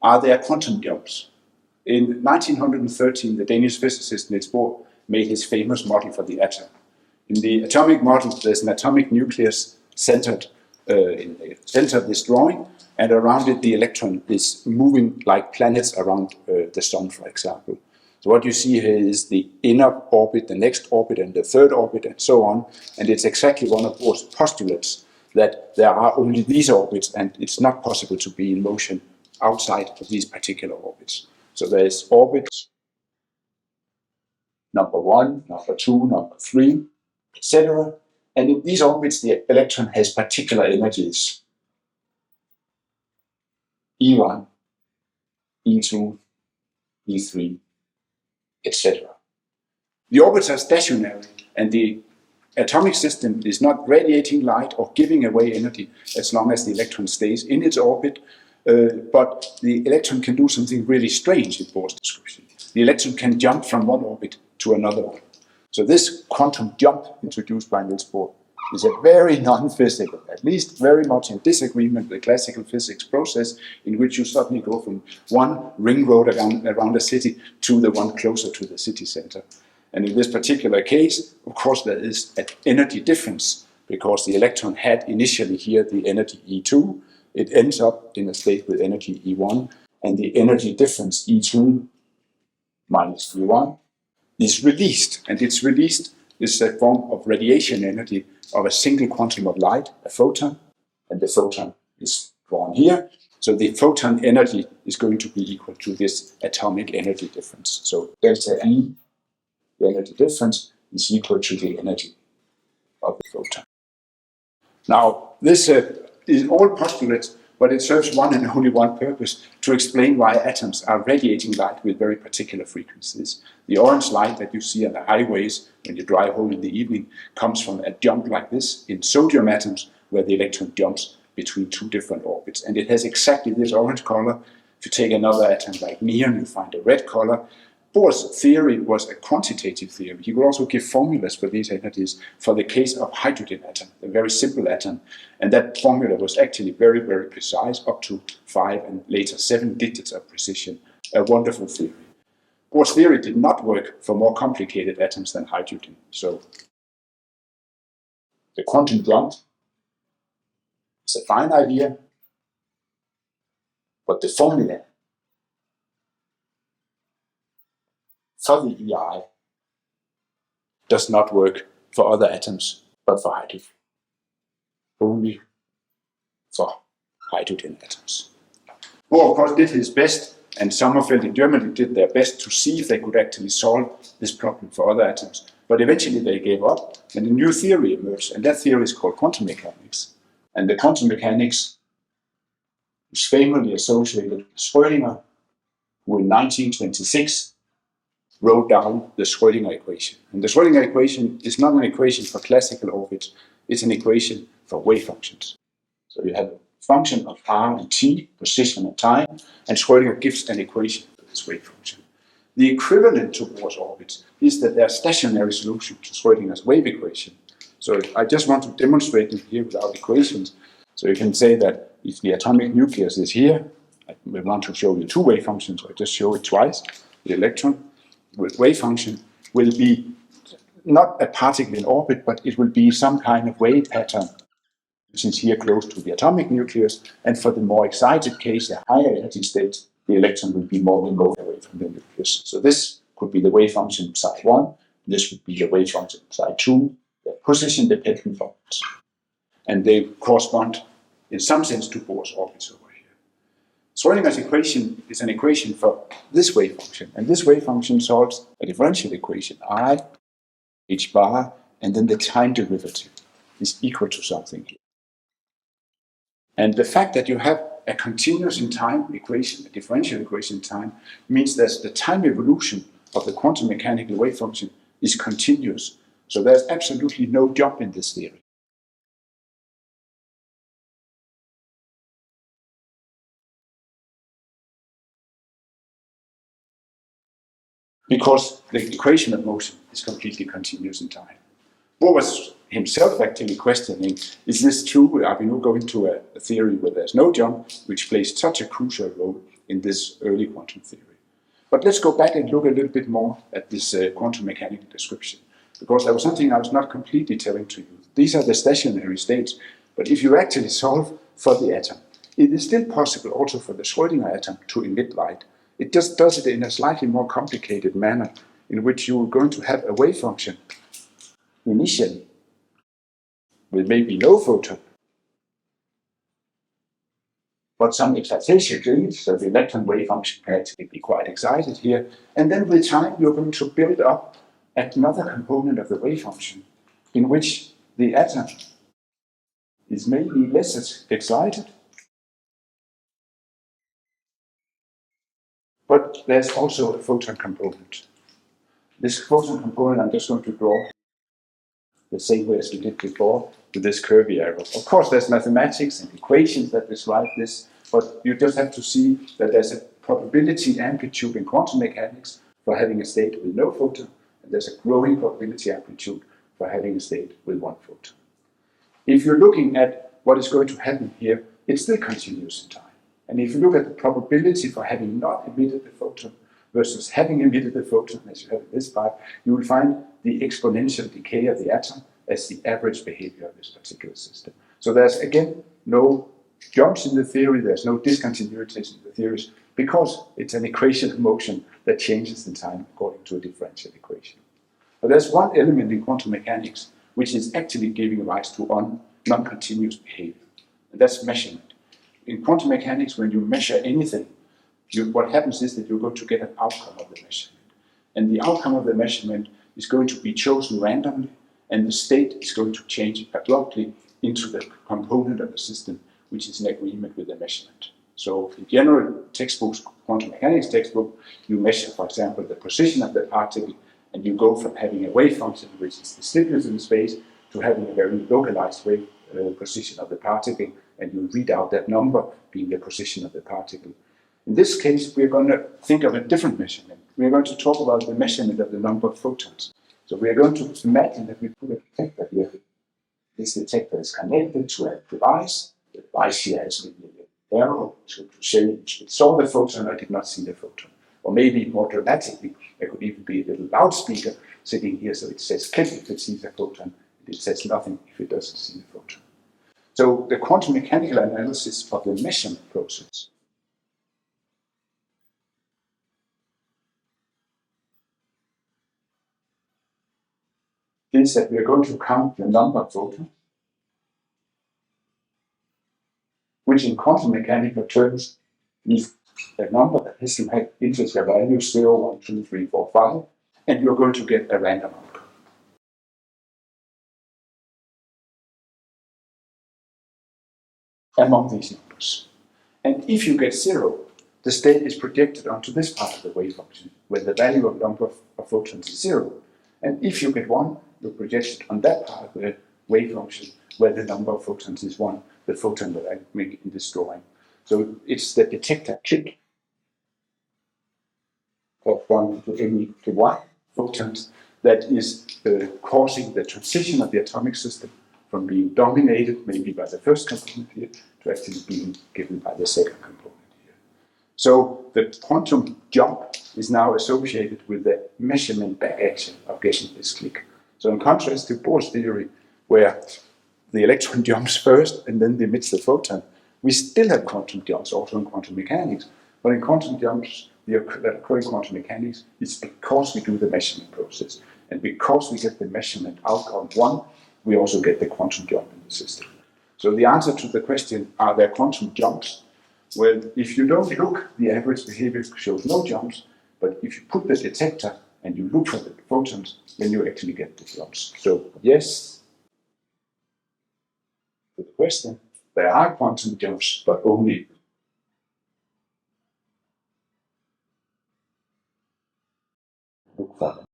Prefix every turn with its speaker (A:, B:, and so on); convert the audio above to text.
A: Are there quantum jumps? In 1913, the Danish physicist Niels Bohr made his famous model for the atom. In the atomic model, there's an atomic nucleus centered in the center of this drawing, and around it the electron is moving like planets around the sun, for example. So what you see here is the inner orbit, the next orbit, and the third orbit, and so on. And it's exactly one of Bohr's postulates that there are only these orbits, and it's not possible to be in motion outside of these particular orbits. So there is orbit number 1, number 2, number 3, etc. And in these orbits, the electron has particular energies. E1, E2, E3, etc. The orbits are stationary, and the atomic system is not radiating light or giving away energy as long as the electron stays in its orbit. But the electron can do something really strange in Bohr's description. The electron can jump from one orbit to another one. So this quantum jump introduced by Niels Bohr is a very non-physical, at least very much in disagreement with classical physics process, in which you suddenly go from one ring road around a city to the one closer to the city center. And in this particular case, of course, there is an energy difference, because the electron had initially here the energy E2. It ends up in a state with energy E1, and the energy difference E2 minus E1 is released, and it's released is a form of radiation energy of a single quantum of light, a photon, and the photon is drawn here. So the photon energy is going to be equal to this atomic energy difference. So delta E, the energy difference, is equal to the energy of the photon. Now, this is all postulates, but it serves one and only one purpose: to explain why atoms are radiating light with very particular frequencies. The orange light that you see on the highways when you drive home in the evening comes from a jump like this in sodium atoms, where the electron jumps between two different orbits. And it has exactly this orange color. If you take another atom like neon, you find a red color. Bohr's theory was a quantitative theory. He could also give formulas for these energies for the case of hydrogen atom, a very simple atom. And that formula was actually very, very precise, up to 5 and later 7 digits of precision. A wonderful theory. Bohr's theory did not work for more complicated atoms than hydrogen. So the quantum jump is a fine idea, but the formula for the EI does not work for other atoms, but for hydrogen. Only for hydrogen atoms. Bohr, of course, did his best, and Sommerfeld in Germany did their best to see if they could actually solve this problem for other atoms. But eventually they gave up, and a new theory emerged, and that theory is called quantum mechanics. And the quantum mechanics is famously associated with Schrödinger, who in 1926 wrote down the Schrödinger equation. And the Schrödinger equation is not an equation for classical orbits, it's an equation for wave functions. So you have a function of r and t, position and time, and Schrödinger gives an equation for this wave function. The equivalent to Bohr's orbits is that they are stationary solutions to Schrödinger's wave equation. So I just want to demonstrate it here without equations. So you can say that if the atomic nucleus is here, I want to show you two wave functions, so I just show it twice. The electron with wave function will be not a particle in orbit, but it will be some kind of wave pattern, which is here close to the atomic nucleus. And for the more excited case, the higher energy state, the electron will be more remote away from the nucleus. So this could be the wave function psi 1, this would be the wave function psi 2, the position-dependent functions. And they correspond in some sense to Bohr's orbits over here. Schrödinger's equation is an equation for this wave function, and this wave function solves a differential equation, I, h bar, and then the time derivative is equal to something here. And the fact that you have a continuous in time equation, a differential equation in time, means that the time evolution of the quantum mechanical wave function is continuous. So there's absolutely no jump in this theory. Because the equation of motion is completely continuous in time. Bohr was himself actually questioning, is this true? Are we now going to a theory where there's no jump, which plays such a crucial role in this early quantum theory? But let's go back and look a little bit more at this quantum mechanical description, because there was something I was not completely telling to you. These are the stationary states, but if you actually solve for the atom, it is still possible also for the Schrödinger atom to emit light. It just does it in a slightly more complicated manner, in which you're going to have a wave function initially with maybe no photon, but some excitation change, so the electron wave function can actually be quite excited here. And then with time, you're going to build up another component of the wave function, in which the atom is maybe less excited, but there's also a photon component. This photon component I'm just going to draw the same way as we did before with this curvy arrow. Of course, there's mathematics and equations that describe this, but you just have to see that there's a probability amplitude in quantum mechanics for having a state with no photon, and there's a growing probability amplitude for having a state with one photon. If you're looking at what is going to happen here, it still continues in time. And if you look at the probability for having not emitted the photon versus having emitted the photon, as you have in this part, you will find the exponential decay of the atom as the average behavior of this particular system. So there's, again, no jumps in the theory, there's no discontinuities in the theories, because it's an equation of motion that changes in time according to a differential equation. But there's one element in quantum mechanics which is actually giving rise to non-continuous behavior, and that's measurement. In quantum mechanics, when you measure anything, what happens is that you're going to get an outcome of the measurement. And the outcome of the measurement is going to be chosen randomly, and the state is going to change abruptly into the component of the system which is in agreement with the measurement. So in general textbooks, quantum mechanics textbook, you measure, for example, the position of the particle, and you go from having a wave function which is distributed in space to having a very localized wave position of the particle, and you read out that number being the position of the particle. In this case, we're going to think of a different measurement. We're going to talk about the measurement of the number of photons. So we're going to imagine that we put a detector here. This detector is connected to a device. The device here has maybe an arrow to say it saw the photon or did not see the photon. Or maybe more dramatically, there could even be a little loudspeaker sitting here, so it says click if it sees a photon, and it says nothing if it doesn't see the photon. So the quantum mechanical analysis of the measurement process is that we are going to count the number of photons, which in quantum mechanical terms is a number that has to have integer values 0, 1, 2, 3, 4, 5, and you're going to get a random outcome. Among these numbers. And if you get 0, the state is projected onto this part of the wave function, where the value of number of photons is 0. And if you get 1, you're projected on that part of the wave function, where the number of photons is 1, the photon that I make in this drawing. So it's the detector click of 1 to n equal to 1 photons that is causing the transition of the atomic system from being dominated maybe by the first component here to actually being given by the second component here. So the quantum jump is now associated with the measurement back action of getting this click. So in contrast to Bohr's theory, where the electron jumps first and then emits the photon, we still have quantum jumps also in quantum mechanics. But in quantum jumps that occur in quantum mechanics, it's because we do the measurement process. And because we get the measurement outcome 1, we also get the quantum jump in the system. So the answer to the question, are there quantum jumps? Well, if you don't look, the average behavior shows no jumps. But if you put the detector and you look for the photons, then you actually get the jumps. So yes, to the question, there are quantum jumps, but only look for them.